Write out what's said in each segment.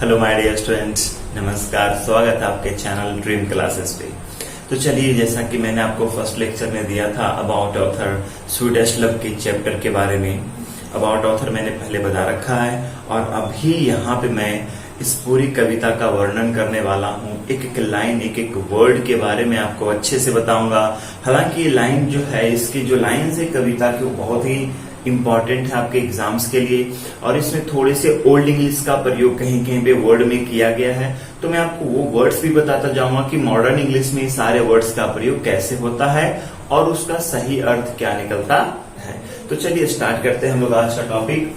Hello my dear students, नमस्कार। स्वागत है आपके चैनल ड्रीम क्लासेस पे। तो चलिए, जैसा कि मैंने आपको फर्स्ट लेक्चर में दिया था अबाउट ऑथर स्वीडिश लव के चैप्टर के बारे में, अबाउट ऑथर मैंने पहले बता रखा है और अभी यहाँ पे मैं इस पूरी कविता का वर्णन करने वाला हूँ। एक एक लाइन, एक एक वर्ड के बारे में आपको अच्छे से बताऊंगा। हालांकि ये लाइन जो है, इसकी जो लाइन्स है कविता की, वो बहुत ही इम्पॉर्टेंट है आपके एग्जाम्स के लिए और इसमें थोड़े से ओल्ड इंग्लिश का प्रयोग कहीं कहीं पे वर्ड में किया गया है। तो मैं आपको वो वर्ड्स भी बताता जाऊंगा कि मॉडर्न इंग्लिश में सारे वर्ड्स का प्रयोग कैसे होता है और उसका सही अर्थ क्या निकलता है। तो चलिए स्टार्ट करते हैं हम लोग आज का topic.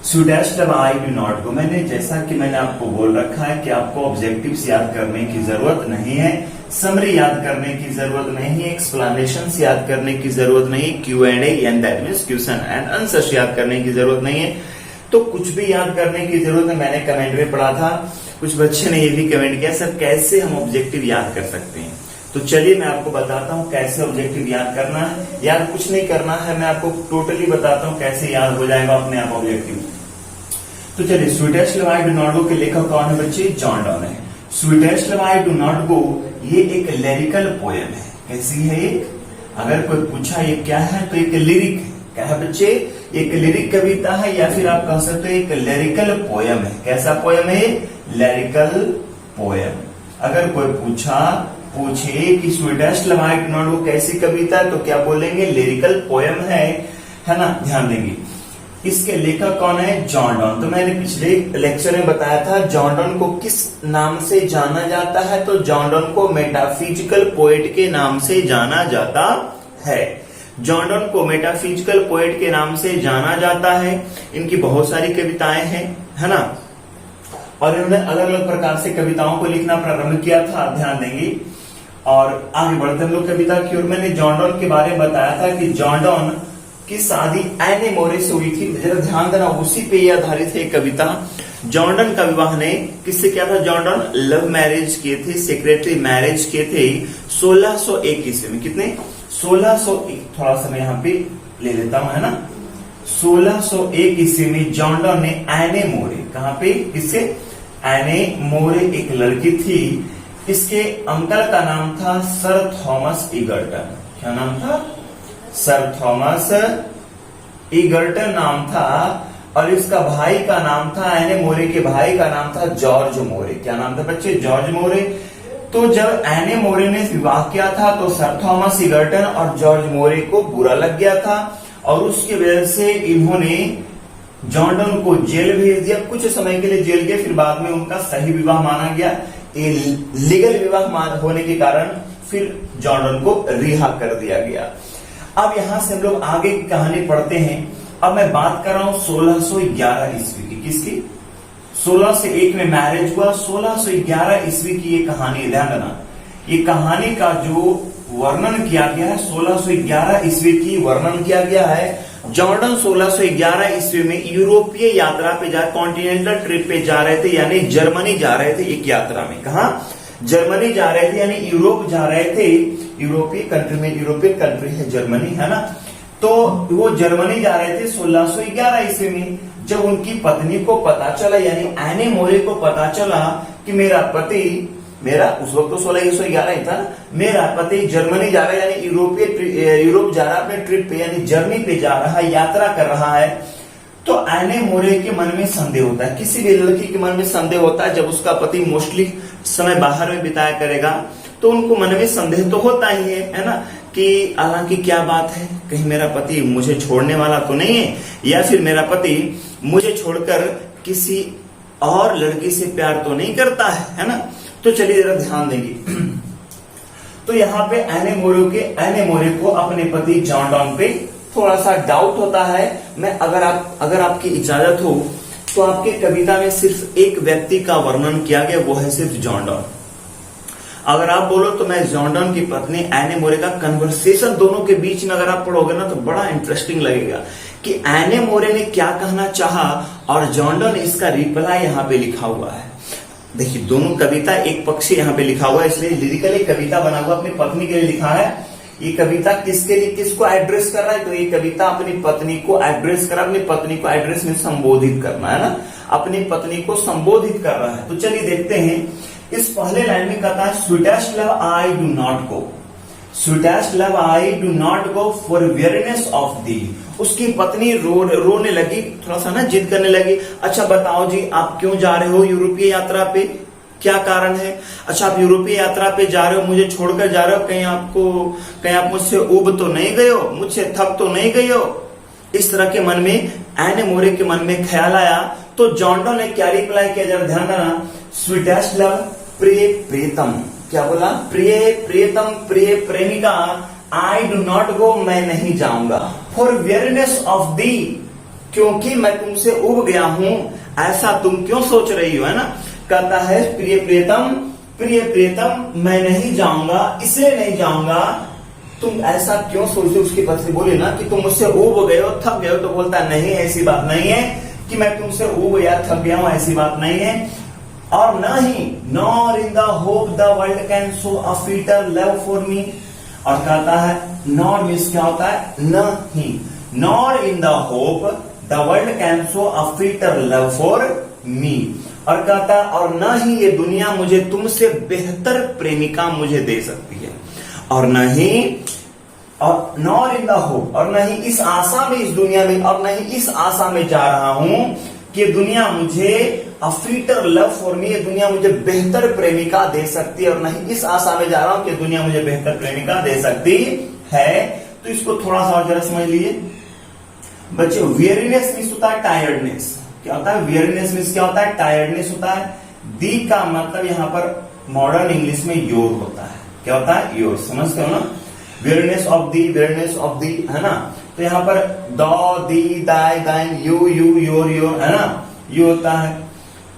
Swedish love I do not गो। जैसा कि मैंने आपको बोल रखा है कि आपको ऑब्जेक्टिव्स याद करने की जरूरत नहीं है, समरी याद करने की जरूरत नहीं है, एक्सप्लेनेशंस याद करने की जरूरत नहीं है, Q&A and that means question and answers याद करने की जरूरत नहीं है। तो कुछ भी याद करने की जरूरत है। मैंने कमेंट में पढ़ा था, कुछ बच्चे ने ये भी कमेंट किया, सर कैसे हम ऑब्जेक्टिव याद कर सकते हैं। तो चलिए मैं आपको बताता हूँ कैसे ऑब्जेक्टिव याद करना है। याद कुछ नहीं करना है, मैं आपको टोटली बताता हूँ कैसे याद हो जाएगा अपने आप ऑब्जेक्टिव। तो चलिए, Swedish love I do not गो के लेखक कौन है बच्चे? जॉन डॉन है। Swedish love I do not गो ये एक लिरिकल पोएम है। कैसी है ये? अगर कोई पूछा ये क्या है तो एक लिरिक है। क्या है बच्चे? एक लिरिक कविता है या फिर आप कह सकते हो एक लिरिकल पोएम है। कैसा पोएम है? Lyrical poem. अगर कोई पूछे कि Swedish love I do not गो कैसी कविता है तो क्या बोलेंगे? लिरिकल पोएम है ना? ध्यान देंगे। इसके लेखक कौन है? John Donne. तो मैंने पिछले लेक्चर में बताया था जॉन डॉन को किस नाम से जाना जाता है। तो जॉन डॉन को मेटाफिजिकल पोएट के नाम से जाना जाता है। जॉन डॉन को मेटाफिजिकल पोएट के नाम से जाना जाता है। इनकी बहुत सारी कविताएं हैं, है ना, और इन्होंने अलग अलग प्रकार से कविताओं को लिखना प्रारंभ किया था। ध्यान देंगे और आगे बढ़ते हम लोग कविता की ओर। मैंने जॉन डॉन के बारे में बताया था कि जॉन डॉन की शादी एने मोरे से हुई थी। जरा ध्यान देना, उसी पे ये आधारित है कविता। जॉन डॉन का विवाह ने किससे किया था? जॉन डॉन लव मैरिज किए थे, सेक्रेटरी मैरिज किए थे 1601 ईस्वी में। कितने? 1601। थोड़ा सा मैं यहाँ पे ले लेता हूं, है ना। 1601 ईस्वी में जॉन डॉन ने एने मोरे, कहां पे? किससे? एने मोरे एक लड़की थी। इसके अंकल का नाम था सर थॉमस इगर्टन। क्या नाम था? सर थॉमस इगर्टन नाम था। और इसका भाई का नाम था, एने मोरे के भाई का नाम था जॉर्ज मोरे। क्या नाम था बच्चे? जॉर्ज मोरे। तो जब एने मोरे ने विवाह किया था तो सर थॉमस इगर्टन और जॉर्ज मोरे को बुरा लग गया था और उसकी वजह से इन्होंने जॉन डॉन को जेल भेज दिया। कुछ समय के लिए जेल गए, फिर बाद में उनका सही विवाह माना गया। ये लीगल विवाह होने के कारण फिर जॉन डॉन को रिहा कर दिया गया। अब यहां से हम लोग आगे की कहानी पढ़ते हैं। अब मैं बात कर रहा हूं 1611 ईस्वी की। किसकी? 16 से 1 में मैरिज हुआ। 1611 ईस्वी की ये कहानी, ध्यान देना, ये कहानी का जो वर्णन किया गया है 1611 ईस्वी की वर्णन किया गया है। जॉन डॉन 1611 ईस्वी में यूरोपीय यात्रा पे कॉन्टिनेंटल ट्रिप पे जा रहे थे, यानी जर्मनी जा रहे थे एक यात्रा में। कहा? जर्मनी जा रहे थे, यानी यूरोप जा रहे थे। यूरोपीय कंट्री में, यूरोपियन कंट्री है जर्मनी, है ना। तो वो जर्मनी जा रहे थे 1611 ईस्वी में। जब उनकी पत्नी को पता चला, यानी एने मोरे को पता चला कि मेरा पति, उस वक्त तो 1611 ही था, मेरा पति जर्मनी जा रहा है, यानी यूरोप जा रहा है अपने ट्रिप पे, यानी जर्नी पे जा रहा है, यात्रा कर रहा है। तो एने मोरे के मन में संदेह होता है। किसी भी लड़की के मन में संदेह होता है जब उसका पति मोस्टली समय बाहर में बिताया करेगा तो उनको मन में संदेह तो होता ही है ना, कि हालांकि क्या बात है, कहीं मेरा पति मुझे छोड़ने वाला तो नहीं है, या फिर मेरा पति मुझे छोड़कर किसी और लड़की से प्यार तो नहीं करता है ना। तो चलिए जरा ध्यान देंगे। तो यहाँ पे एने मोरे को अपने पति जॉन डॉन पे थोड़ा सा डाउट होता है। मैं अगर आपकी इजाजत हो तो आपके कविता में सिर्फ एक व्यक्ति का वर्णन किया गया, वो है सिर्फ जॉन डॉन। अगर आप बोलो तो मैं जॉन डॉन की पत्नी एने मोरे का कन्वर्सेशन दोनों के बीच में अगर आप पढ़ोगे ना तो बड़ा इंटरेस्टिंग लगेगा कि एने मोरे ने क्या कहना चाहा और जॉन डॉन इसका रिप्लाई यहाँ पे लिखा हुआ है। देखिए, दोनों कविता एक पक्ष यहाँ पे लिखा हुआ है, इसलिए लिरिकली कविता बना हुआ अपनी पत्नी के लिए लिखा है। ये कविता किसके लिए, किसको एड्रेस कर रहा है? तो ये कविता अपनी पत्नी को एड्रेस कर रहा है, अपनी पत्नी को एड्रेस में संबोधित करना है ना। अपनी पत्नी को संबोधित कर रहा है। तो चलिए देखते हैं, इस पहले लाइन में कहता है sweetest love I do not go, sweetest love I do not go for weariness of thee. उसकी पत्नी रोने लगी, थोड़ा सा ना जिद करने लगी। अच्छा बताओ जी, आप क्यों जा रहे हो यूरोपीय यात्रा पे, क्या कारण है? अच्छा आप यूरोपीय यात्रा पे जा रहे हो, मुझे छोड़कर जा रहे हो, कहीं आप मुझसे उब तो नहीं गए हो, मुझसे थक तो नहीं गए हो? इस तरह के मन में, एने मोरे के मन में ख्याल आया। तो जॉन डो ने क्या रिप्लाई किया, जरा ध्यान देना। स्वीटेस्ट लव, प्रिय प्रियतम, क्या बोला? प्रिय प्रियतम, प्रिय प्रेमिका, आई डू नॉट गो, मैं नहीं जाऊंगा, फॉर वेयरनेस ऑफ दी, क्योंकि मैं तुमसे उब गया हूं, ऐसा तुम क्यों सोच रही हो, है ना। कहता है प्रिय प्रियतम, प्रिय प्रियतम, मैं नहीं जाऊंगा, इसलिए नहीं जाऊंगा, तुम ऐसा क्यों सोचते हो। उसकी पत्नी बोली ना कि तुम मुझसे उब गए हो, थक गए हो। तो बोलता नहीं, ऐसी बात नहीं है कि मैं तुमसे उब गया, थक गया हूं, ऐसी बात नहीं है। और न ही, nor in the hope the world can show a fitter love for me. और कहता है नॉर मीन्स क्या होता है? नहीं, nor in the hope the world can show a fitter love for me. और कहता और न ही ये दुनिया मुझे तुमसे बेहतर प्रेमिका मुझे दे सकती है। और न ही, और नॉर इन द होप, और न ही इस आशा में, इस दुनिया में, और न ही इस आशा में जा रहा हूं कि दुनिया मुझे अ फिटर लव फॉर मी, ये दुनिया मुझे बेहतर प्रेमिका दे सकती है। और नहीं इस आशा में जा रहा हूं कि दुनिया मुझे बेहतर प्रेमिका दे सकती है। तो इसको थोड़ा सा और जरा समझ लीजिए बच्चे। वेयरनेस मीन्स होता है टायर्डनेस, क्या होता है? वेयरनेस मीन्स क्या होता है? टायर्डनेस होता है। दी का मतलब यहाँ पर मॉडर्न इंग्लिश में योर होता है, क्या होता है? योर, समझते हो ना। वेयरनेस ऑफ दी, वेयरनेस ऑफ दी, है ना। तो यहाँ पर दो, दी, दाई, दाइन, यू, योर, है ना, यू होता है।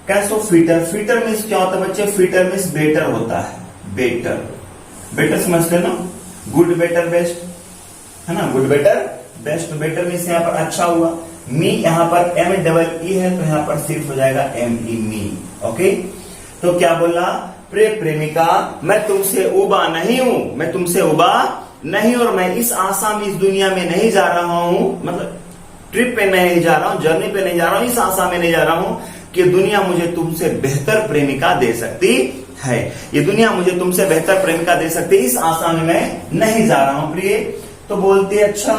कैसो फिटर, फिटर मीन्स क्या होता है बच्चे? फिटर मीन्स बेटर होता है, बेटर, बेटर समझते हैं ना, गुड, बेटर, बेस्ट, है ना, good, better, best. Better means यहाँ पर अच्छा हुआ। मी यहाँ पर एम डबल ई है, तो यहाँ पर सिर्फ हो जाएगा एम ई, मी। ओके, तो क्या बोला? प्रिय प्रेमिका, मैं तुमसे उबा नहीं हूं, मैं तुमसे उबा नहीं, और मैं इस आशा में, इस दुनिया में नहीं जा रहा हूं, मतलब ट्रिप पे नहीं जा रहा हूं, जर्नी पे नहीं जा रहा हूं, इस आशा में नहीं जा रहा हूं कि दुनिया मुझे तुमसे बेहतर प्रेमिका दे सकती है। ये दुनिया मुझे तुमसे बेहतर प्रेमिका दे सकती है, इस आशा में मैं नहीं जा रहा हूं प्रिय। तो बोलती अच्छा,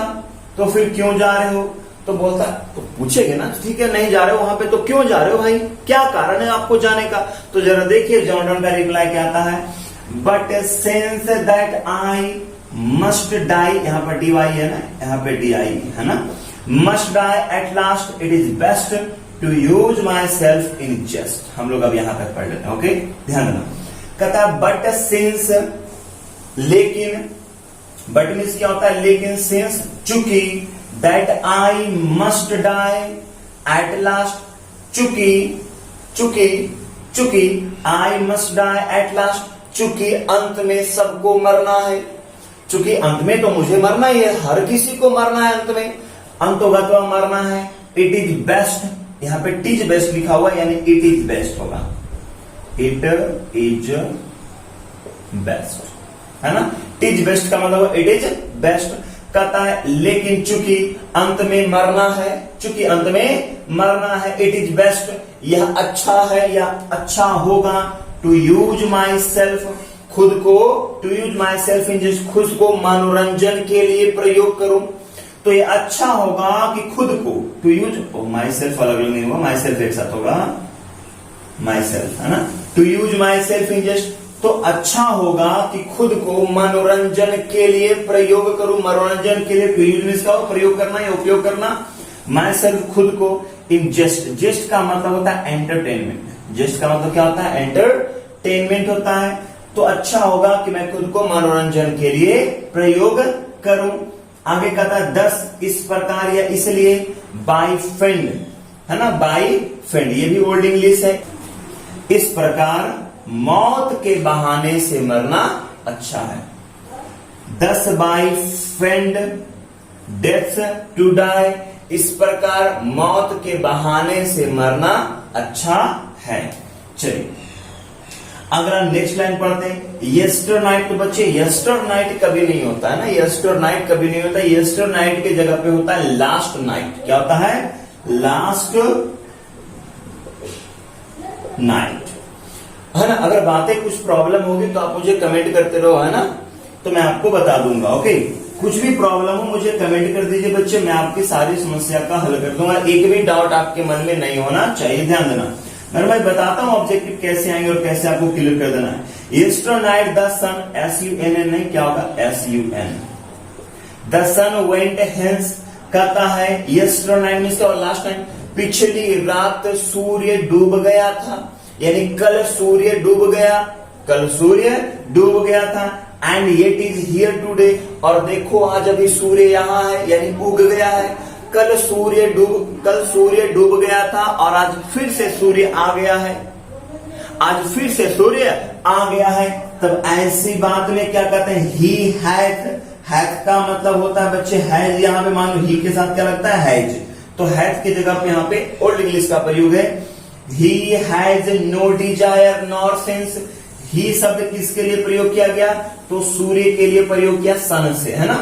तो फिर क्यों जा रहे हो? तो बोलता, तो पूछेगे ना, ठीक है नहीं जा रहे हो वहां पे, तो क्यों जा रहे हो भाई, क्या कारण है आपको जाने का? तो जरा देखिए जॉन डन का रिप्लाई क्या आता है। But since that I must die, यहाँ पर डी वाई है ना, यहाँ पे डी आई है ना, must die at last, it is best to use myself in jest. हम लोग अब यहां तक पढ़ लेते हैं, ओके, ध्यान देना। कहता बट सिंस, लेकिन, बट मीन्स क्या होता है? लेकिन, सिंस, चूंकि, that I must die at last, चूंकि I must die at last, चूंकि अंत में सबको मरना है, चूंकि अंत में तो मुझे मरना ही है, हर किसी को मरना है, अंत में अंतोगत्वा मरना है। इट इज बेस्ट, यहाँ पे टीज बेस्ट लिखा हुआ है, यानी इट इज बेस्ट होगा, इट इज बेस्ट, है ना। टीज बेस्ट का मतलब इट इज बेस्ट। कहता है लेकिन चूंकि अंत में मरना है, चूंकि अंत में मरना है, इट इज बेस्ट, यह अच्छा है या अच्छा होगा, टू यूज माई सेल्फ, खुद को, to use myself in jest, खुद को मनोरंजन के लिए प्रयोग करूं। तो ये अच्छा होगा कि खुद को, टू यूज, माई सेल्फ अलग अलग नहीं होगा, माई सेल्फ एक साथ होगा, माई सेल्फ, है ना। To use myself in jest, तो अच्छा होगा कि खुद को मनोरंजन के लिए प्रयोग करूं, मनोरंजन के लिए। टू यूज मीन्स का प्रयोग करना या उपयोग करना, माई सेल्फ खुद को, इन जस्ट, जस्ट का मतलब होता है एंटरटेनमेंट, जस्ट का मतलब क्या होता है? एंटरटेनमेंट होता है। तो अच्छा होगा कि मैं खुद को मनोरंजन के लिए प्रयोग करूं। आगे कहता है 10 इस प्रकार या इसलिए, बाई फ्रेंड, है ना, बाई फ्रेंड, ये भी ओल्ड इंग्लिश है। इस प्रकार मौत के बहाने से मरना अच्छा है। 10 by feigned, death to die, इस प्रकार मौत के बहाने से मरना अच्छा है। चलिए अगर नेक्स्ट लाइन पढ़ते हैं, यस्टर नाइट। तो बच्चे यस्टर नाइट कभी नहीं होता है ना, यस्टर नाइट कभी नहीं होता, यस्टर नाइट के जगह पे होता है लास्ट नाइट। क्या होता है? लास्ट नाइट, है ना। अगर बातें कुछ प्रॉब्लम होगी तो आप मुझे कमेंट करते रहो, है ना, तो मैं आपको बता दूंगा। ओके, कुछ भी प्रॉब्लम हो मुझे कमेंट कर दीजिए बच्चे, मैं आपकी सारी समस्या का हल कर दूंगा। एक भी डाउट आपके मन में नहीं होना चाहिए, ध्यान देना। मैं बताता हूँ ऑब्जेक्टिव कैसे आएंगे और कैसे आपको क्लियर कर देना है। एस्ट्रोनाइट द सन, SUN नहीं, क्या होगा SUN। The sun went hence कहता है एस्ट्रोनाइट मींस लास्ट टाइम, पिछली रात सूर्य डूब गया था, यानी कल सूर्य डूब गया, कल सूर्य डूब गया था। And it is here today, और देखो आज अभी सूर्य यहाँ है, यानी उग गया है। कल सूर्य डूब गया था और आज फिर से सूर्य आ गया है, आज फिर से सूर्य आ गया है। तब ऐसी बात में क्या कहते हैं, ही हैथ। हैथ का मतलब होता है बच्चे हैज, यहाँ पे मान लो ही के साथ क्या लगता है हैज, तो हैथ की जगह पे यहाँ पे ओल्ड इंग्लिश का प्रयोग है। He has no desire nor sense. He शब्द किसके लिए प्रयोग किया गया, तो सूर्य के लिए प्रयोग किया, सन से, है ना।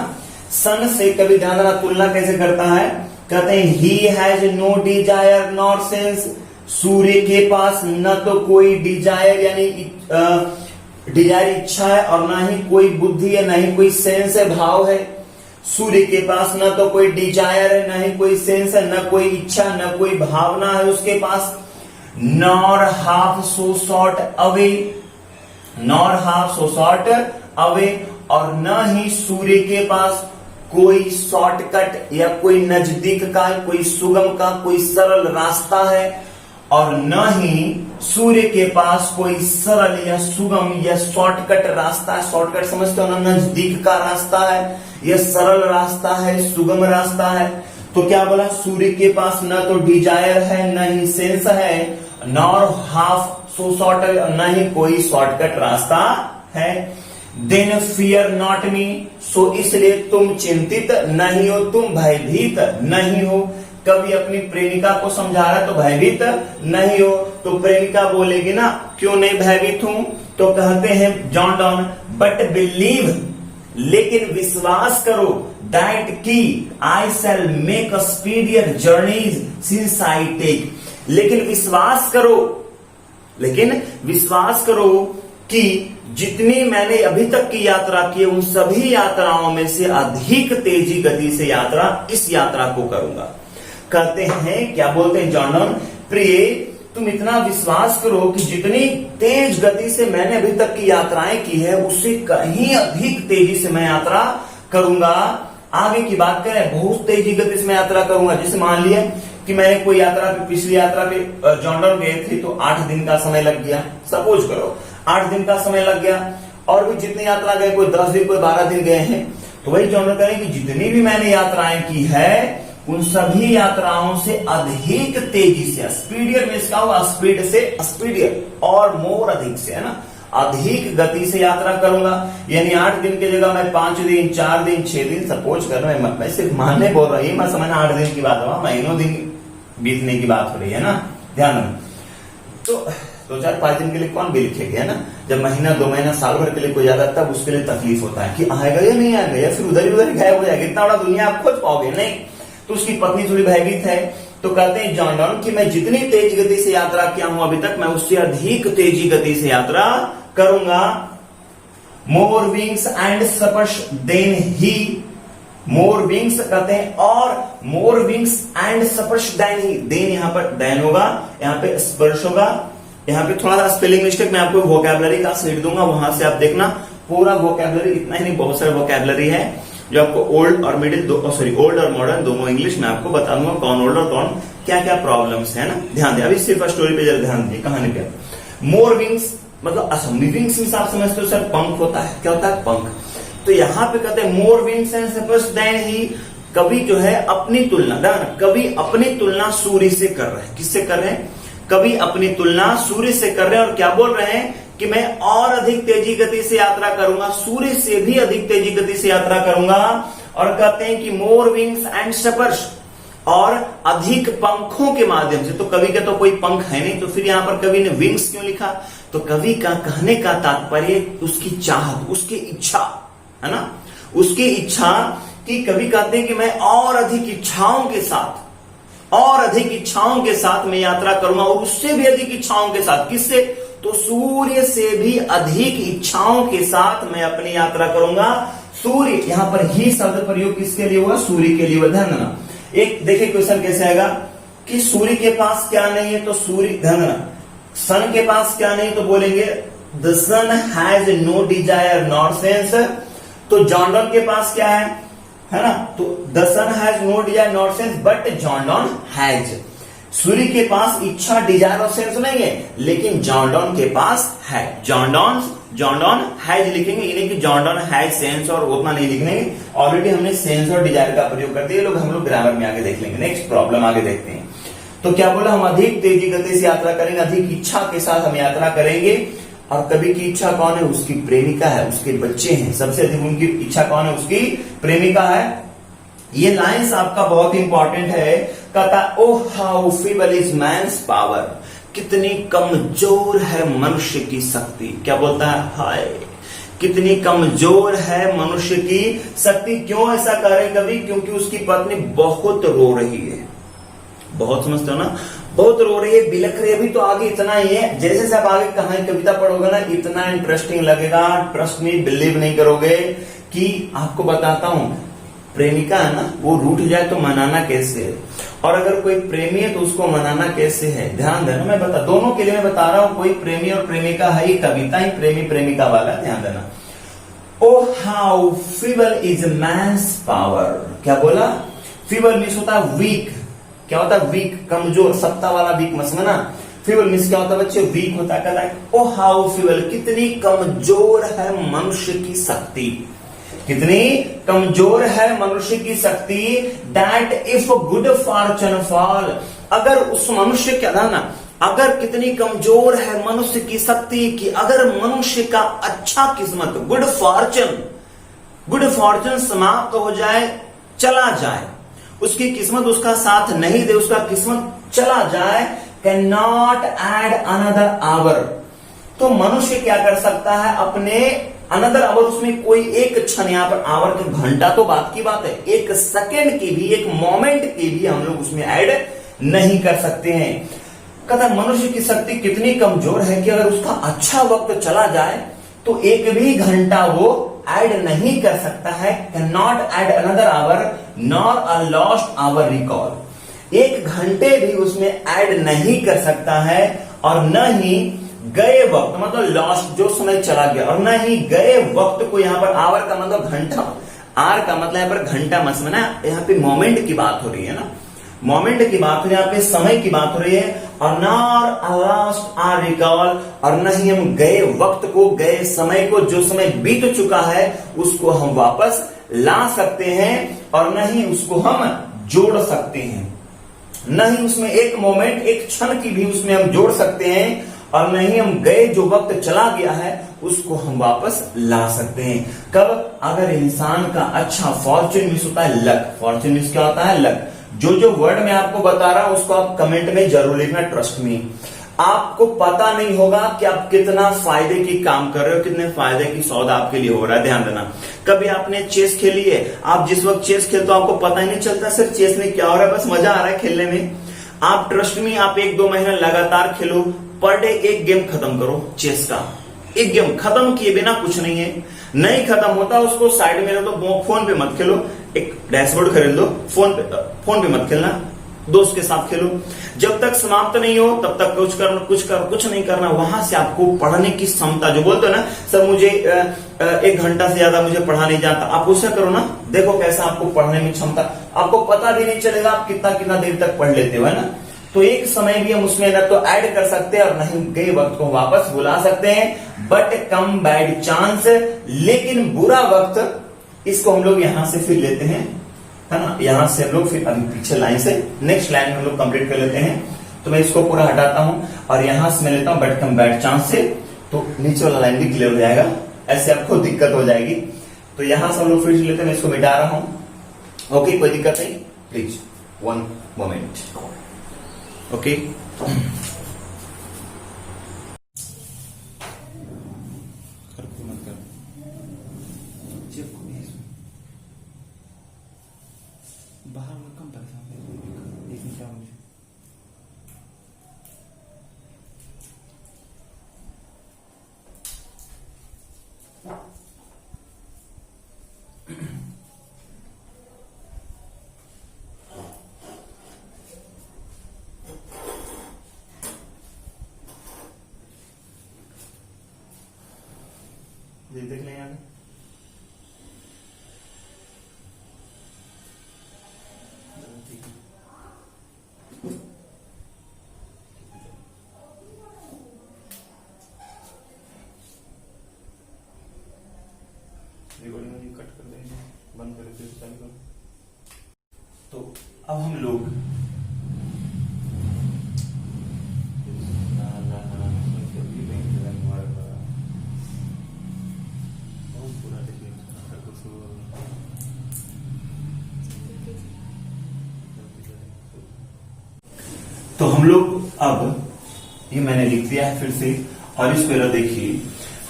सन से कभी ध्यान देना तुलना कैसे करता है, कहते हैं he has no desire nor sense. सूर्य के पास न तो कोई डिजायर यानी डिजायर इच्छा है, और ना ही कोई बुद्धि है, ना ही कोई सेंस है, भाव है। सूर्य के पास न तो कोई डिजायर है, न ही कोई सेंस है, न कोई इच्छा, न कोई भावना है उसके पास। Nor half so short away, nor half so short away, और न ही सूर्य के पास कोई शॉर्टकट या कोई नजदीक का, कोई सुगम का, कोई सरल रास्ता है, और न ही सूर्य के पास कोई सरल या सुगम या शॉर्टकट रास्ता है। शॉर्टकट समझते हो ना, नजदीक का रास्ता है, यह सरल रास्ता है, सुगम रास्ता है। तो क्या बोला, सूर्य के पास न तो डिजायर है, न ही सेंस है, नॉर हाफ सो शॉर्ट, न ही कोई शॉर्टकट रास्ता है। देन फियर नॉट मी, सो इसलिए तुम चिंतित नहीं हो, तुम भयभीत नहीं हो। कभी अपनी प्रेमिका को समझा रहा है तो भयभीत नहीं हो, तो प्रेमिका बोलेगी ना क्यों नहीं भयभीत हूं, तो कहते हैं जॉन डॉन, बट बिलीव, लेकिन विश्वास करो, दैट की I shall make a speedier journeys since I take, लेकिन विश्वास करो कि जितनी मैंने अभी तक की यात्रा की है उन सभी यात्राओं में से अधिक तेजी गति से यात्रा इस यात्रा को करूंगा। कहते हैं, क्या बोलते हैं जॉन डॉन, प्रिय तुम इतना विश्वास करो कि जितनी तेज गति से मैंने अभी तक की यात्राएं की है उससे कहीं अधिक तेजी से मैं यात्रा करूंगा। आगे की बात करें, बहुत तेजी गति से मैं यात्रा करूंगा। जैसे मान लिया कि मैंने कोई यात्रा पे, पिछली यात्रा पे जॉन डॉन गए थे तो 8 दिन का समय लग गया, सपोज करो 8 दिन का समय लग गया, और भी जितनी यात्रा गए, कोई 10 दिन, कोई 12 दिन गए हैं, तो वही जॉन डॉन करें कि जितनी भी मैंने यात्राएं की है उन सभी यात्राओं से अधिक तेजी से, स्पीडियर में इसका हुआ स्पीड से स्पीडियर, और मोर अधिक से, है ना, अधिक गति से यात्रा करूंगा। यानी 8 दिन की जगह मैं 5 दिन, 4 दिन, 6 दिन, सपोज कर रहा हूं, मैं सिर्फ मानने बोल रहा हूं, मैं समझना 8 दिन की बात हुआ, महीनों दिन बीतने की बात हो रही है ना, ध्यान में। तो 2-4-5 दिन के लिए कौन भी लिखेगा, है ना। जब महीना 2 महीना साल भर के लिए कोई जाता है तब उसके लिए तकलीफ होता है कि आएगा या नहीं आएगा, या फिर उधर ही उधर गायब हो जाएगा, इतना बड़ा दुनिया आप खोज पाओगे नहीं। तो उसकी पत्नी थोड़ी भयभीत है, तो कहते हैं जॉन डॉन कि मैं जितनी तेज गति से यात्रा किया हूं अभी तक, मैं उससे अधिक तेजी गति से यात्रा करूंगा। मोर विंग्स एंड स्पर्श देन ही, मोर विंग्स कहते हैं, और मोर विंग्स एंड स्पर्श देन ही, देन यहां पर देन होगा, यहां पे स्पर्श होगा। यहां पे थोड़ा सा स्पेलिंग मिस्टेक, मैं आपको वोकैबुलरी का सीट दूंगा, वहां से आप देखना पूरा वोकैबुलरी, इतना ही नहीं बहुत सारे वोकैबुलरी है जो आपको ओल्ड और मिडिल ओल्ड और मॉडर्न दोनों इंग्लिश में आपको बता दूंगा, कौन ओल्ड और कौन क्या क्या प्रॉब्लम्स है ना। ध्यान दे, अभी सिर्फ स्टोरी पे जरा ध्यान दिए, कहानी पे। मोर विंग्स मतलब असम्बली विंग्स में आप समझते हो सर, पंख होता है, क्या होता है पंख। तो यहाँ पे कहते हैं मोर विंग्स एंड स्पर्श देन ही, कभी जो है अपनी तुलना, कभी अपनी तुलना सूर्य से कर रहे हैं, किससे कर रहे हैं, कभी अपनी तुलना सूर्य से कर रहे हैं, और क्या बोल रहे हैं कि मैं और अधिक तेजी गति से यात्रा करूंगा, सूर्य से भी अधिक तेजी गति से यात्रा करूंगा। और कहते हैं कि मोर विंग्स एंड स्पर्श, और अधिक पंखों के माध्यम से। तो कवि का तो कोई पंख है नहीं, तो फिर यहां पर कवि ने विंग्स क्यों लिखा, तो कवि का कहने का तात्पर्य उसकी चाहत, उसकी इच्छा, है ना, उसकी इच्छा कि कवि कहते हैं कि मैं और अधिक इच्छाओं के साथ और अधिक इच्छाओं के साथ मैं यात्रा करूंगा, और उससे भी अधिक इच्छाओं के साथ। किससे? तो सूर्य से भी अधिक इच्छाओं के साथ मैं अपनी यात्रा करूंगा। सूर्य, यहां पर ही शब्द प्रयोग किसके लिए हुआ? सूर्य के लिए हुआ। ध्यान देना, एक देखिए क्वेश्चन कैसे आएगा कि सूर्य के पास क्या नहीं है, तो सूर्य, ध्यान देना, सन के पास क्या नहीं, तो बोलेंगे the sun has no desire nor sense. तो जॉन डॉन के पास क्या है ना, तो the sun has no desire nor sense but John Donne has. सूर्य के पास इच्छा, डिजायर और सेंस नहीं है, लेकिन जॉन डॉन के पास है। जॉन डॉन हैज लिखेंगे, यानी कि जॉन डॉन हैज सेंस, और उतना नहीं लिखेंगे। ऑलरेडी हमने सेंस और डिजायर का प्रयोग कर दिया, हम लोग ग्रामर में आगे देख लेंगे। नेक्स्ट प्रॉब्लम आगे देखते हैं। तो क्या बोला, हम अधिक तेजी गति से यात्रा करेंगे, अधिक इच्छा के साथ हम यात्रा करेंगे। और कवि की इच्छा कौन है? उसकी प्रेमिका है, उसके बच्चे हैं। सबसे अधिक उनकी इच्छा कौन है? उसकी प्रेमिका है। ये लाइंस आपका बहुत इंपॉर्टेंट है। कहता O how feeble is man's power, कितनी कमजोर है मनुष्य की शक्ति। क्या बोलता है? हाय, कितनी कमजोर है मनुष्य की शक्ति। क्यों ऐसा कह रहे कवि? क्योंकि उसकी पत्नी बहुत रो रही है। बहुत समझते हो ना, बहुत रो रही है, बिलख रही है। अभी तो आगे इतना ही है, जैसे से आप आगे कहानी कविता पढ़ोगे ना, इतना इंटरेस्टिंग लगेगा। ट्रस्ट मी, बिलीव नहीं करोगे कि आपको बताता हूं, प्रेमिका है ना, वो रूठ जाए तो मनाना कैसे है, और अगर कोई प्रेमी है तो उसको मनाना कैसे है। ध्यान देना, मैं बता, दोनों के लिए मैं बता रहा हूं, कोई प्रेमी और प्रेमिका है। ये कविता ही प्रेमी प्रेमिका वाला, ध्यान देना। O how feeble is man's power. क्या बोला? फीबल मीन्स होता है वीक। क्या होता है? वीक, कमजोर, सत्ता वाला वीक मत समझना। फीबल मीन्स क्या होता है बच्चे? वीक होता है। कहता है ओ हाउ फीबल, कितनी कमजोर है मनुष्य की शक्ति, कितनी कमजोर है मनुष्य की शक्ति। That if good Fortune fall, अगर उस मनुष्य क्या था ना, अगर कितनी कमजोर है मनुष्य की शक्ति कि अगर मनुष्य का अच्छा किस्मत, गुड फॉर्चून समाप्त हो जाए, चला जाए, उसकी किस्मत उसका साथ नहीं दे, उसका किस्मत चला जाए, can not add another hour, तो मनुष्य क्या कर सकता है? अपने अनदर आवर, उसमें कोई एक क्षण, यहां पर आवर के घंटा तो बात की बात है, एक सेकेंड की भी, एक मोमेंट की भी हम लोग उसमें ऐड नहीं कर सकते हैं। कहता मनुष्य की शक्ति कितनी कमजोर है कि अगर उसका अच्छा वक्त चला जाए तो एक भी घंटा वो ऐड नहीं कर सकता है। Can not add another hour nor a lost hour recall, एक घंटे भी उसमें ऐड नहीं कर सकता है, और न ही गए वक्त, मतलब लॉस्ट जो समय चला गया, और न ही गए वक्त को, यहां पर आवर का मतलब घंटा, आर का मतलब यहां पर घंटा मत समझना, यहां पे मोमेंट की बात हो रही है ना, मोमेंट की बात हो रही है, यहाँ पे समय की बात हो रही है। और नॉर लास्ट आर रिकॉल, और न ही हम गए वक्त को, गए समय को, जो समय बीत चुका है उसको हम वापस ला सकते हैं, और न ही उसको हम जोड़ सकते हैं, न ही उसमें एक मोमेंट, एक क्षण की भी उसमें हम जोड़ सकते हैं, और नहीं हम गए जो वक्त चला गया है उसको हम वापस ला सकते हैं। कब? अगर इंसान का अच्छा, फॉर्चून मीन्स होता है लक, फॉर्चून मीन्स क्या होता है? लक। जो वर्ड मैं आपको बता रहा हूं उसको आप कमेंट में जरूर लिखना, ट्रस्ट मी। आपको पता नहीं होगा कि आप कितना फायदे की काम कर रहे हो, कितने फायदे की सौदा आपके लिए हो रहा है। ध्यान देना, कभी आपने चेस खेली है, आप जिस वक्त चेस खेलते हो आपको पता ही नहीं चलता सिर्फ चेस में क्या हो रहा है, बस मजा आ रहा है खेलने में। आप ट्रस्ट मी, आप 1-2 महीने लगातार खेलो, पर डे एक गेम खत्म करो चेस का, एक गेम खत्म किए बिना कुछ नहीं है। नहीं खत्म होता उसको साइड में रख दो, फोन पे मत खेलो, एक डैशबोर्ड खरीद लो, फोन पे मत खेलना, दोस्त के साथ खेलो। जब तक समाप्त नहीं हो तब तक कुछ नहीं करना। वहां से आपको पढ़ने की क्षमता, जो बोलते हो ना सर मुझे 1 घंटा से ज्यादा मुझे पढ़ा नहीं जाता, आप उससे करो ना, देखो कैसा आपको पढ़ने में क्षमता, आपको पता भी नहीं चलेगा आप कितना देर तक पढ़ लेते हो, है ना। तो एक समय भी हम उसमें न तो ऐड कर सकते हैं और नहीं गए वक्त को वापस बुला सकते हैं। बट कम बैड चांस, लेकिन बुरा वक्त, इसको हम लोग यहां से फिर लेते हैं, है ना, यहां से हम लोग फिर अभी पीछे लाइन से नेक्स्ट लाइन में हम लोग कंप्लीट कर लेते हैं। तो मैं इसको पूरा हटाता हूं और यहां से मैं लेता हूं बट कम बैड चांस से, तो नीचे वाला लाइन भी क्लियर हो जाएगा, ऐसे आपको दिक्कत हो जाएगी। तो यहां से हम लोग फिर से लेते हैं, मैं इसको मिटा रहा हूं। ओके, कोई दिक्कत नहीं, प्लीज 1 मोमेंट। ओके, बाहर में कम परेशान है, देख लें आगे। रिकॉर्डिंग कट कर देंगे, बंद कर देते चालू करो। तो अब हम लोग तो हम लोग अब ये मैंने लिख दिया है फिर से, और इस पर देखिए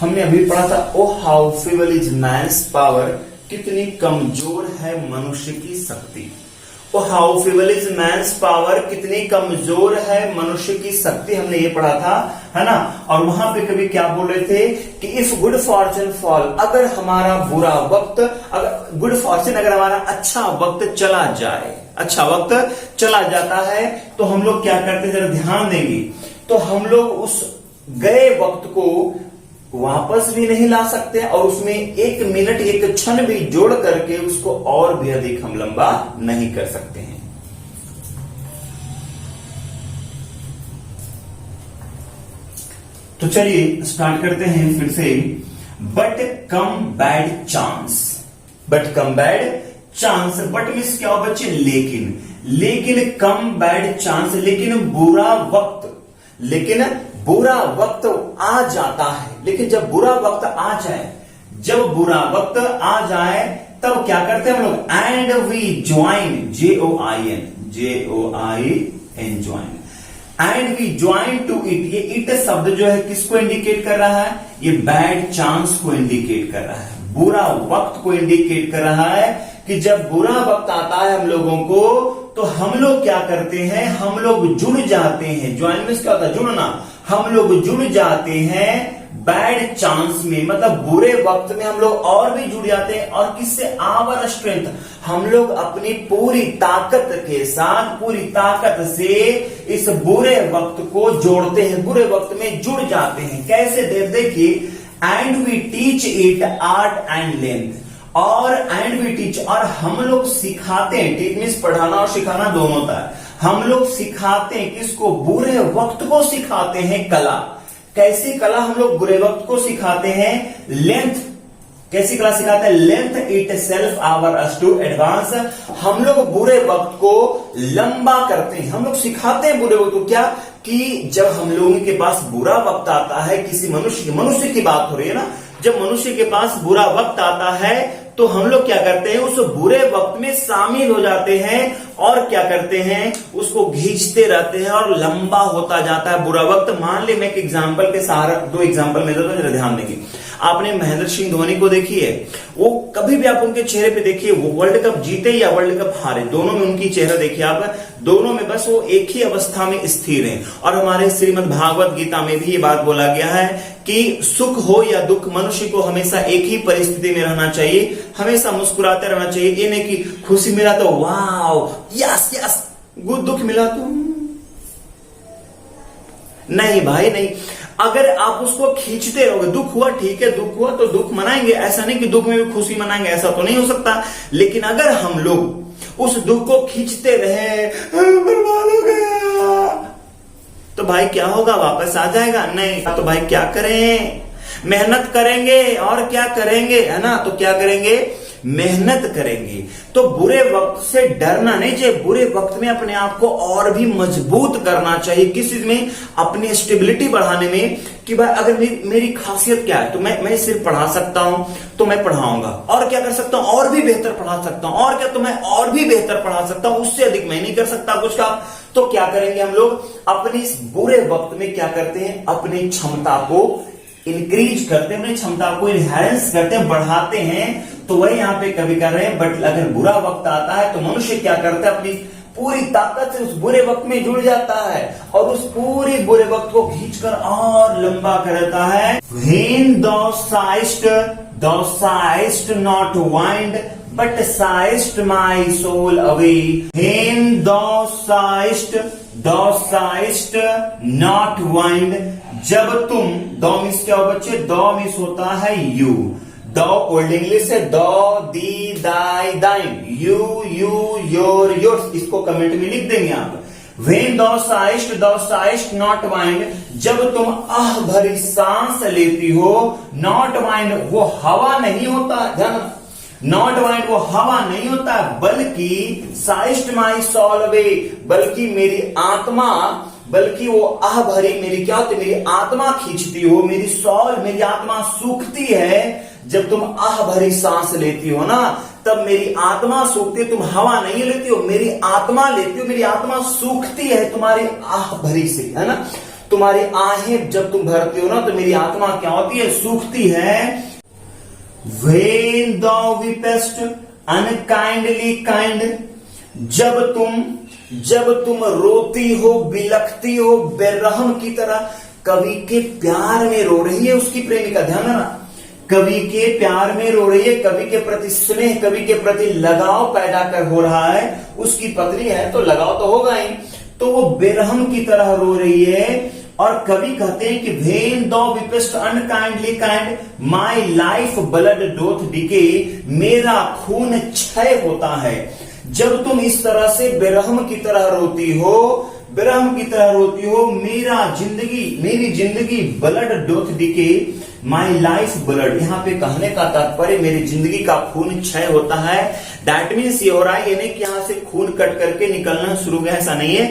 हमने अभी पढ़ा था O how feeble is man's power, कितनी कमजोर है मनुष्य की शक्ति। O how feeble is man's power, कितनी कमजोर है मनुष्य की शक्ति, हमने ये पढ़ा था, है ना। और वहां पे कभी क्या बोल रहे थे कि इफ गुड फॉर्चून फॉल, अगर हमारा बुरा वक्त, अगर गुड फॉर्चून, अगर हमारा अच्छा वक्त चला जाए, अच्छा वक्त चला जाता है, तो हम लोग क्या करते हैं, जरा ध्यान देंगे, तो हम लोग उस गए वक्त को वापस भी नहीं ला सकते और उसमें एक मिनट एक क्षण भी जोड़ करके उसको और भी अधिक हम लंबा नहीं कर सकते हैं। तो चलिए स्टार्ट करते हैं फिर से। But come bad chance, but come bad chance, but means क्या हो बच्चे, लेकिन, लेकिन कम बैड चांस, लेकिन बुरा वक्त, लेकिन बुरा वक्त आ जाता है। लेकिन जब बुरा वक्त आ जाए, जब बुरा वक्त आ जाए तब क्या करते हैं हम लोग, and we join, JOIN, join, and we join to it. ये इट शब्द जो है किसको इंडिकेट कर रहा है, ये बैड चांस को इंडिकेट कर रहा है, बुरा वक्त को इंडिकेट कर रहा है कि जब बुरा वक्त आता है हम लोगों को, तो हम लोग क्या करते हैं, हम लोग जुड़ जाते हैं। ज्वाइन मीन्स क्या होता है, जुड़ना, हम लोग जुड़ जाते हैं बैड चांस में, मतलब बुरे वक्त में हम लोग और भी जुड़ जाते हैं। और किससे, आवर स्ट्रेंथ, हम लोग अपनी पूरी ताकत के साथ, पूरी ताकत से इस बुरे वक्त को जोड़ते हैं, बुरे वक्त में जुड़ जाते हैं। कैसे, देखिए, and we teach it art and length, और एंड वी टीच, और हम लोग सिखाते हैं, टीच मीन्स पढ़ाना और सिखाना दोनों होता है, हम लोग सिखाते हैं किसको, बुरे वक्त को सिखाते हैं कला। कैसी कला हम लोग बुरे वक्त को सिखाते हैं, लेंथ, कैसी कला सिखाते हैं, length itself our us to advance, हम लोग बुरे वक्त को लंबा करते हैं, हम लोग सिखाते हैं बुरे वक्त को। क्या कि जब हम लोगों के पास बुरा वक्त आता है, किसी मनुष्य की बात हो रही है ना, जब मनुष्य के पास बुरा वक्त आता है तो हम लोग क्या करते हैं, उस बुरे वक्त में शामिल हो जाते हैं और क्या करते हैं, उसको खींचते रहते हैं और लंबा होता जाता है बुरा वक्त। मान ले मैं एक एग्जांपल के सहारा, दो एग्जांपल में देता हूं, जरा ध्यान देंगे। आपने महेंद्र सिंह धोनी को देखी है, वो कभी भी आप उनके चेहरे पे देखिए, वो वर्ल्ड कप जीते या वर्ल्ड कप हारे, दोनों में उनकी चेहरा देखिए आप, दोनों में बस वो एक ही अवस्था में स्थिर है। और हमारे श्रीमद् भागवत गीता में भी ये बात बोला गया है कि सुख हो या दुख, मनुष्य को हमेशा एक ही परिस्थिति में रहना चाहिए, हमेशा मुस्कुराते रहना चाहिए। ये नहीं कि खुशी मिला तो वाव यस यस, दुख मिला तो नहीं भाई नहीं। अगर आप उसको खींचते रहोगे, दुख हुआ ठीक है, दुख हुआ तो दुख मनाएंगे, ऐसा नहीं कि दुख में भी खुशी मनाएंगे, ऐसा तो नहीं हो सकता। लेकिन अगर हम लोग उस दुख को खींचते रहे, बर्बाद हो गया, तो भाई क्या होगा, वापस आ जाएगा नहीं। तो भाई क्या करें, मेहनत करेंगे, और क्या करेंगे, है ना, तो क्या करेंगे, मेहनत करेंगे। तो बुरे वक्त से डरना नहीं चाहिए, बुरे वक्त में अपने आप को और भी मजबूत करना चाहिए। किस चीज में, अपनी स्टेबिलिटी बढ़ाने में, कि भाई अगर मेरी खासियत क्या है, तो मैं सिर्फ पढ़ा सकता हूं तो मैं पढ़ाऊंगा, और क्या कर सकता हूं, और भी बेहतर पढ़ा सकता हूं, और क्या, तो मैं और भी बेहतर पढ़ा सकता हूं, उससे अधिक मैं नहीं कर सकता कुछ का। तो क्या करेंगे हम लोग, अपने इस बुरे वक्त में क्या करते हैं, अपनी क्षमता को इंक्रीज करते हैं, अपनी क्षमता को इनहेरेंस करते हैं, बढ़ाते हैं। तो वही यहां पे कभी कर रहे हैं। बट अगर बुरा वक्त आता है तो मनुष्य क्या करता है, अपनी पूरी ताकत से उस बुरे वक्त में जुड़ जाता है और उस पूरे बुरे वक्त को खींचकर और लंबा कर देता है। When thou seest not wind but sighest my soul away. When thou sighest not wind. जब तुम, दो मिस क्या हो बच्चे, दो मिस होता है यू, दो ओल्ड इंग्लिश है, दो दी दाई दाइन, यू योर योर्स, इसको कमेंट में लिख देंगे आप। When thou sighest not wind, जब तुम आह भरी सांस लेती हो, not wind वो हवा नहीं होता, ध्यान, नॉट वाइंड वो हवा नहीं होता, बल्कि साइस्ट माई सॉल वे, बल्कि मेरी आत्मा, बल्कि वो आह भरी मेरी क्या होती, मेरी आत्मा खींचती हो, मेरी सॉल, मेरी आत्मा सूखती है। जब तुम आह भरी सांस लेती हो ना, तब मेरी आत्मा सूखती है, तुम हवा नहीं लेती हो, मेरी आत्मा लेती हो, मेरी आत्मा सूखती है तुम्हारी आह भरी से, है ना। तुम्हारी आहें जब तुम भरती हो ना, तो मेरी आत्मा क्या होती है, सूखती है। When thou weepest unkindly kind, जब तुम रोती हो, बिलखती हो बेरहम की तरह। कवि के प्यार में रो रही है उसकी प्रेमिका, ध्यान रखना, कवि के प्यार में रो रही है, कवि के प्रति स्नेह, कवि के प्रति लगाव पैदा कर हो रहा है, उसकी पत्नी है तो लगाव तो होगा ही, तो वो बेरहम की तरह रो रही है। और कवि कहते हैं कि When thou weepest unkindly kind, my life blood doth decay, मेरा खून क्षय होता है। जब तुम इस तरह से बेरहम की तरह रोती हो, बेरहम की तरह रोती हो, मेरी जिंदगी blood doth decay, my life blood, यहाँ पे कहने का तात्पर्य मेरी जिंदगी का खून क्षय होता है। दैट मीन्स ये हो रहा है, ये नहीं कि यहां से खून कट करके निकलना शुरू हो गया, ऐसा नहीं है।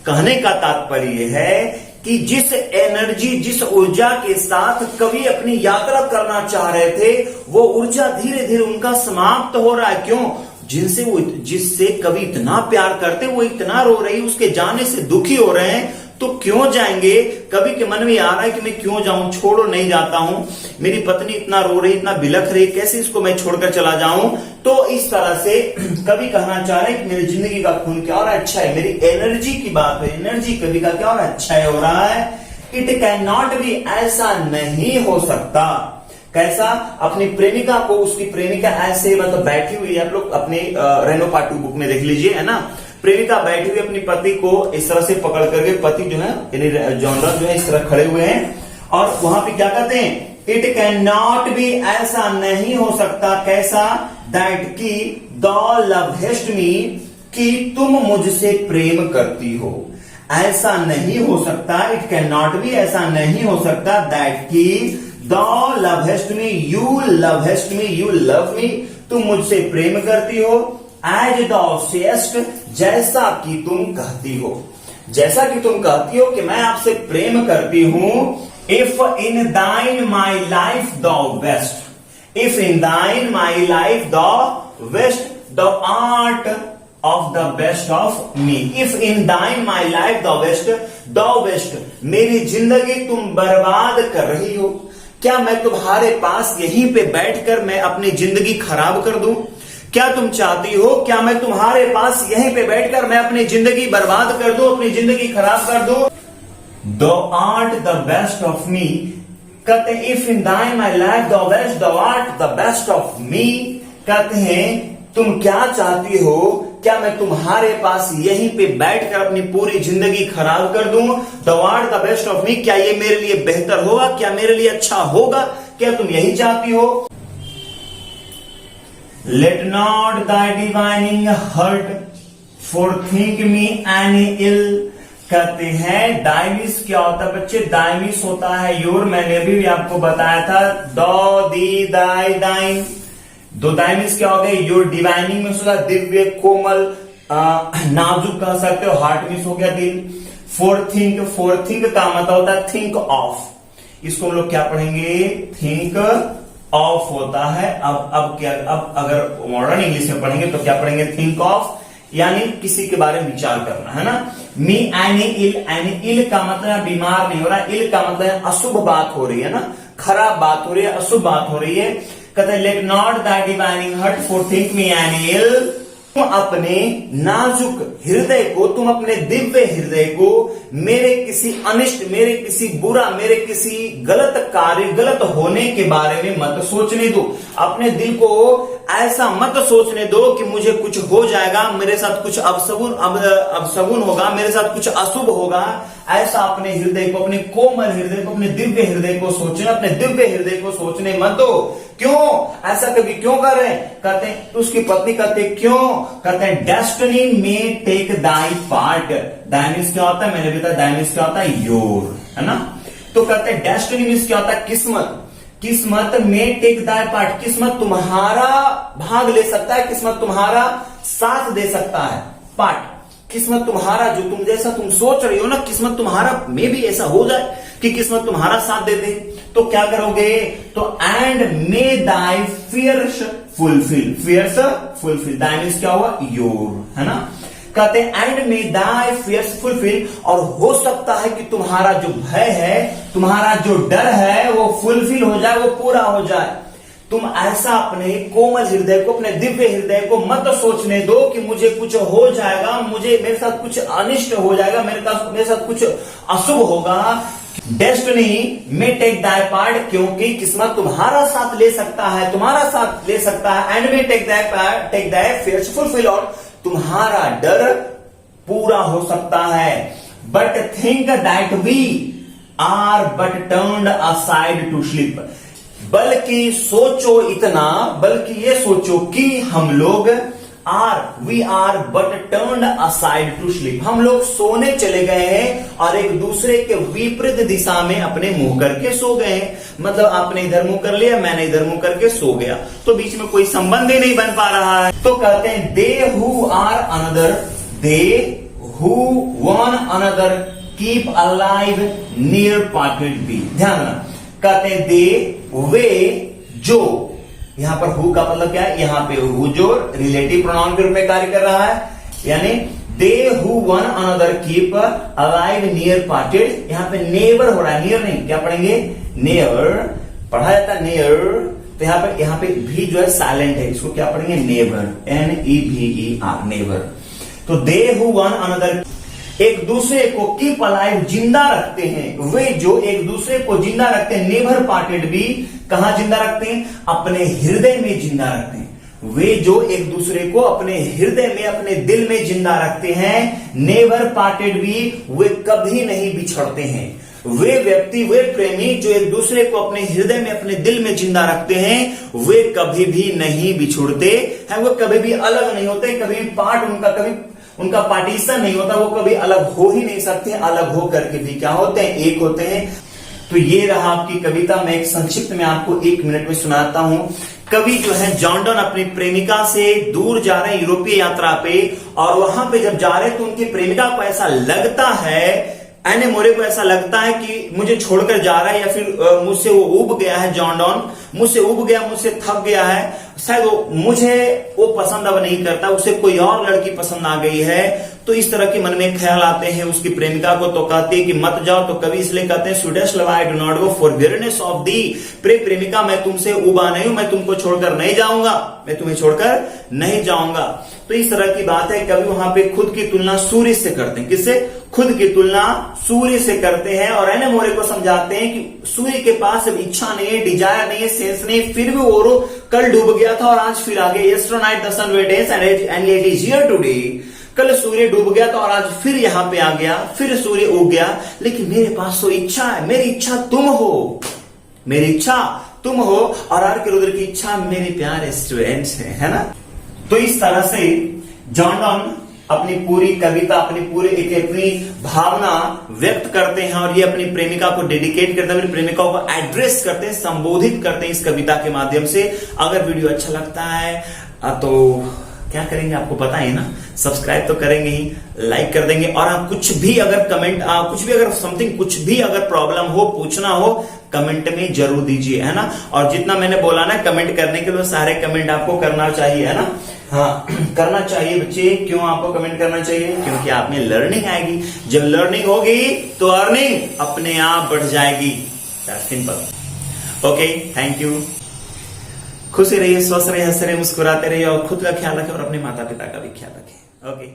कहने का तात्पर्य यह है कि जिस एनर्जी, जिस ऊर्जा के साथ कवि अपनी यात्रा करना चाह रहे थे, वो ऊर्जा धीरे धीरे उनका समाप्त हो रहा है। क्यों? जिससे कवि इतना प्यार करते, वो इतना रो रही, उसके जाने से दुखी हो रहे हैं, तो क्यों जाएंगे? कवि के मन में आ रहा है कि मैं क्यों जाऊं, छोड़ो, नहीं जाता हूं, मेरी पत्नी इतना रो रही, इतना बिलख रही, कैसे इसको मैं छोड़कर चला जाऊं। तो इस तरह से कवि कहना चाह रहे हैं कि मेरी जिंदगी का खून क्या हो रहा है, अच्छा है, मेरी एनर्जी की बात है, एनर्जी कवि का क्या हो रहा है, अच्छा हो रहा है। इट कैन नॉट बी, ऐसा नहीं हो सकता। कैसा? अपनी प्रेमिका को, उसकी प्रेमिका ऐसे मतलब बैठी हुई है, आप लोग अपने रेनो पार्ट 2 बुक में देख लीजिए, है ना। प्रेमिका बैठी हुई अपनी पति को इस तरह से पकड़ करके, पति जो है यानी जॉनर जो है इस तरह खड़े हुए हैं, और वहां पे क्या कहते हैं, इट कैन नॉट बी, ऐसा नहीं हो सकता। कैसा? दैट की दो लवेस्ट मी, कि तुम मुझसे प्रेम करती हो, ऐसा नहीं हो सकता। इट कैन नॉट बी, ऐसा नहीं हो सकता। दैट की दो lowest me, you lowest me, you love me, तुम मुझसे प्रेम करती हो। एज दो सेस्ट, जैसा कि तुम कहती हो, जैसा कि तुम कहती हो कि मैं आपसे प्रेम करती हूं। If in thine my life the best, if in thine my life the best, the art of the best of me. If in thine my life the best, मेरी जिंदगी तुम बर्बाद कर रही हो, क्या मैं तुम्हारे पास यहीं पे बैठकर मैं अपनी जिंदगी खराब कर दूं? क्या तुम चाहती हो, क्या मैं तुम्हारे पास यहीं पे बैठकर मैं अपनी जिंदगी बर्बाद कर दूं, अपनी जिंदगी खराब कर दूं? दो आर्ट द बेस्ट ऑफ मी, कहते हैं if in thine my life the best, दो आर्ट द बेस्ट ऑफ मी, कहते हैं तुम क्या चाहती हो, क्या मैं तुम्हारे पास यहीं पे बैठकर अपनी पूरी जिंदगी खराब कर दूं? The art the best of मी, क्या ये मेरे लिए बेहतर होगा, क्या मेरे लिए अच्छा होगा, क्या तुम यही चाहती हो? Let not thy divining heart forethink me any ill, कहते हैं डायमिस क्या होता है बच्चे? डायमिस होता है योर, मैंने भी आपको बताया था, दो दी दाई दाइन, दो डायमिस क्या हो गए? योर डिवाइनिंग में होगा दिव्य, कोमल, नाजुक कह सकते हो, हार्ट मिस हो गया दिल। फोरथिंक का मतलब होता है थिंक ऑफ, इसको हम लोग क्या पढ़ेंगे? थिंक ऑफ होता है। अब क्या, अब अगर मॉडर्न इंग्लिश में पढ़ेंगे तो क्या पढ़ेंगे? थिंक ऑफ, यानी किसी के बारे में विचार करना, है ना। मी एनी इल का मतलब बीमार नहीं हो रहा, इल का मतलब अशुभ बात हो रही है ना, खराब बात हो रही है, अशुभ बात हो रही है। कहते हैं let not the divining heart forethink me any ill तुम अपने नाजुक हृदय को, तुम अपने दिव्य हृदय को मेरे किसी अनिष्ट, मेरे किसी बुरा, मेरे किसी गलत कार्य, गलत होने के बारे में मत सोचने दो। अपने दिल को ऐसा मत सोचने दो कि मुझे कुछ हो जाएगा, मेरे साथ कुछ अपशगुन होगा, मेरे साथ कुछ अशुभ होगा। ऐसा अपने हृदय को, अपने कोमल हृदय को, अपने दिव्य हृदय को सोचना, अपने दिव्य हृदय को सोचने मत दो। क्यों ऐसा कभी क्यों कर रहे हैं? कहते हैं, तो उसकी पत्नी कहते हैं क्यों? कहते हैं डेस्टिनी में टेक दाई पार्ट। दाई मीन्स क्या होता है? मैंने भी बताया दाई मीन्स क्या होता है? योर, है ना। तो कहते हैं डेस्टिनी मीन्स क्या होता है? किस्मत। किस्मत में टेक दाई पार्ट, किस्मत तुम्हारा भाग ले सकता है, किस्मत तुम्हारा साथ दे सकता है। पार्ट, किस्मत तुम्हारा, जो तुम जैसा तुम सोच रही हो ना, किस्मत तुम्हारा में भी ऐसा हो जाए कि किस्मत तुम्हारा साथ दे दे, तो क्या करोगे? तो and may thy fears fulfil, fears fulfil, thy means क्या हुआ? योर, है ना। कहते हैं and may thy fears fulfil, और हो सकता है कि तुम्हारा जो भय है, तुम्हारा जो डर है, वो फुलफिल हो जाए, वो पूरा हो जाए। तुम ऐसा अपने कोमल हृदय को, अपने दिव्य हृदय को मत सोचने दो कि मुझे कुछ हो जाएगा, मुझे मेरे साथ कुछ अनिष्ट हो जाएगा, मेरे साथ कुछ अशुभ होगा। डेस्टिनी में टेक दाई पार्ट, क्योंकि किस्मत तुम्हारा साथ ले सकता है, तुम्हारा साथ ले सकता है। एंड में टेक दाई फियर्स फुलफिल, और तुम्हारा डर पूरा हो सकता है। But think that we are but turned aside to sleep, बल्कि सोचो इतना, बल्कि ये सोचो कि हम लोग we are but turned aside to sleep, हम लोग सोने चले गए हैं और एक दूसरे के विपरीत दिशा में अपने मुंह करके सो गए हैं। मतलब आपने इधर मुंह कर लिया, मैंने इधर मुंह करके सो गया, तो बीच में कोई संबंध ही नहीं बन पा रहा है। तो कहते हैं they who are another, they who one another keep alive near parted be. ध्यान रखना, कहते हैं दे, वे, जो, यहां पर हु का मतलब क्या है? यहां पे हु जो रिलेटिव प्रोनाउन के रूप में कार्य कर रहा है, यानी they who one another keep alive near parted. यहां पे नेवर हो रहा है, नियर नहीं, क्या पढ़ेंगे? नेवर पढ़ा जाता है, नियर। तो यहां पे भी जो है साइलेंट है, इसको क्या पढ़ेंगे? Never, NEVER, never. तो दे हु वन अनदर, एक दूसरे को कीप अलाइव, जिंदा रखते हैं, वे जो एक दूसरे को जिंदा रखते हैं। नेवर पार्टेड भी, कहां जिंदा रखते हैं? अपने हृदय में जिंदा रखते हैं। वे जो एक दूसरे को अपने हृदय में, अपने दिल में जिंदा रखते हैं। नेवर पार्टेड भी, वे कभी नहीं बिछड़ते हैं। वे व्यक्ति, वे प्रेमी जो एक दूसरे को अपने हृदय में, अपने दिल में जिंदा रखते हैं, वे कभी भी नहीं बिछुड़ते हैं, वो कभी भी अलग नहीं होते, कभी पार्ट उनका पार्टीशन नहीं होता, वो कभी अलग हो ही नहीं सकते। अलग हो करके भी क्या होते हैं? एक होते हैं। तो ये रहा आपकी कविता। मैं एक संक्षिप्त में आपको 1 मिनट में सुनाता हूं। कवि जो है जॉन डन अपनी प्रेमिका से दूर जा रहे हैं यूरोपीय यात्रा पे, और वहां पे जब जा रहे हैं तो उनकी प्रेमिका को ऐसा लगता है, एने मोरे को ऐसा लगता है कि मुझे छोड़कर जा रहा है, या फिर मुझसे वो उब गया है। जॉन डॉन मुझसे उब गया, मुझसे थक गया है, शायद मुझे वो पसंद अब नहीं करता, उसे कोई और लड़की पसंद आ गई है। तो इस तरह के मन में ख्याल आते हैं उसकी प्रेमिका को। तो कहती है कि मत जाओ। तो कवि इसलिए कहते हैं sweetest love I do not go for bitterness of thee, प्रेमिका मैं तुमसे उबा नहीं हूं, मैं तुमको छोड़कर नहीं जाऊंगा, मैं तुम्हें छोड़कर नहीं जाऊंगा। तो इस तरह की बात है। कवि वहां पे खुद की तुलना सूर्य से करते हैं। किससे? खुद की तुलना सूर्य से करते हैं, और एने मोरे को समझाते हैं कि सूर्य के पास अब इच्छा नहीं है, डिजायर नहीं है, सेंस नहीं, फिर भी वो कल डूब गया था और आज फिर आ गया। Yesterday night the sun went and it is here today. कल सूर्य डूब गया था और आज फिर यहां पे आ गया, फिर सूर्य उग गया, लेकिन मेरे पास तो इच्छा है। मेरी इच्छा तुम हो, मेरी इच्छा तुम हो, और आर के रुद्र की इच्छा मेरे प्यारे स्टूडेंट्स है ना। तो इस तरह से जॉन डन अपनी पूरी कविता, अपनी भावना व्यक्त करते हैं, और ये अपनी प्रेमिका को डेडिकेट करते हैं, अपनी प्रेमिका को एड्रेस करते हैं, संबोधित करते हैं इस कविता के माध्यम से। अगर वीडियो अच्छा लगता है तो क्या करेंगे आपको पता है ना, सब्सक्राइब तो करेंगे ही, लाइक कर देंगे, और आप कुछ भी अगर कमेंट, कुछ भी अगर समथिंग, कुछ भी अगर प्रॉब्लम हो, पूछना हो, कमेंट में जरूर दीजिए, है ना। और जितना मैंने बोला ना कमेंट करने के लिए, सारे कमेंट आपको करना चाहिए, है ना। हाँ, करना चाहिए बच्चे। क्यों आपको कमेंट करना चाहिए? क्योंकि आप में लर्निंग आएगी। जब लर्निंग होगी तो अर्निंग अपने आप बढ़ जाएगी। सिंपल। Okay, thank you. खुशी रहिए, स्वस्थ रहिए, हंसते रहिए, मुस्कुराते रहिए और खुद का ख्याल रखें और अपने माता पिता का भी ख्याल रखें। ओके।